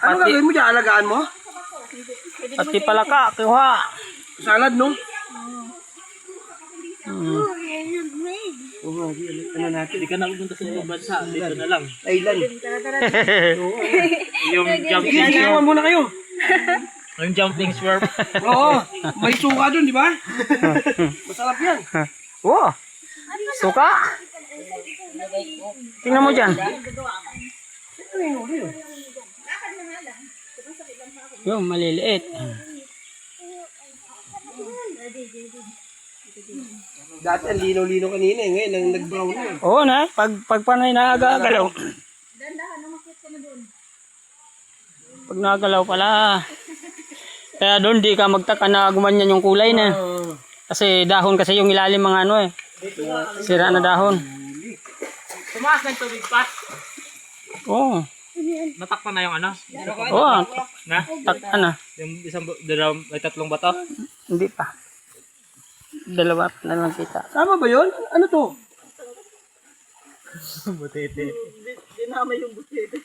Ano gagawin mo dyan? Alagaan mo? Pati palaka, kuha. Salad, no? Oo nga, ano natin. Hindi ka na pupunta sa ibang bansa. Dito na lang. Thailand. Yung jumping Sige, ginawa muna kayo. Yung jumping swerve. Oo, may suka dun, di ba? Masarap yan. Wow. Suka. Tingnan mo dyan. Yung maliliit. Dati ang lino-lino kanina eh. Ngayon ang nag-brown na eh. Oo na. Pag panay nagagalaw. Pag nagagalaw pala. Kaya doon di ka magtaka na gumanyan yung kulay na. Kasi dahon kasi yung ilalim mga ano eh. Sira na dahon. Tumaas na yung tubig pat. Oo. Natakpan na yung ano? Oo. Takpan na. Yung isang may tatlong bato? Hindi pa. Dalawa na lang kita. Tama ba yun? Ano to? Butete. Dinamay yung butete.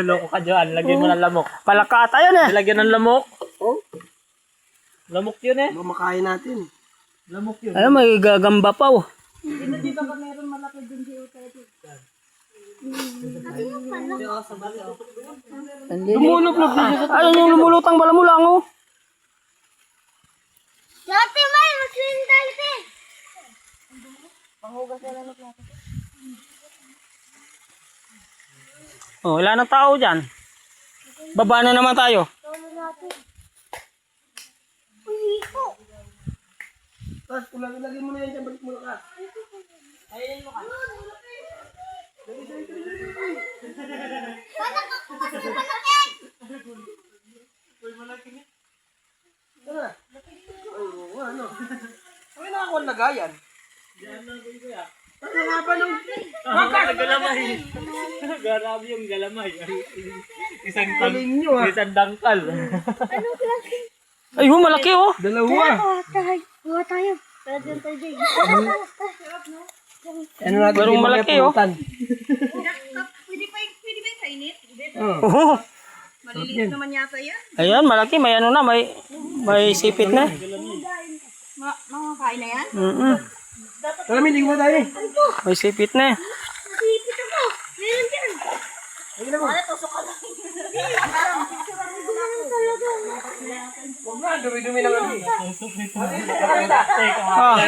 Loko ka dyan. Lagyan mo ng lamok. Palakata yun eh. Lagyan ng lamok. Oh? Lamok yun eh. Mamakain natin. Lamok yun. Ano may gagamba pa oh. Di ba meron malaki din di tayo? Lumulog-log din siya sa Ano yung lumulutang bala mo lang oh. Dati may masin dati. Panghugas na lang natin. Oh, wala nang tao dyan. Baba na naman tayo. Tapos kung lagay mo na yan dyan, balik mo na ka. Ayun mo ka. Tara. Oo, ano? Ay, nakakuha ang lagayan. Ang haba ng... Galamay. Grabe yung galamay. Galing nyo, ha? Isang dangkal. Ay, malaki oh. Dalawa. Buha tayo. Tara dyan tayo dyan. Ano natin? Barong di malaki, mapulutan. Pwede ba yung kainit? Oh. Maliliit naman yata yan. Ayan, malaki. May ano na, may sipit na. Makakain na yan? Tara, may lingwa tayo eh. May sipit na. Sipit ako. Meron dyan. Ano, tusok ka lang. Huwag na, dumi-dumi naman eh. Ah.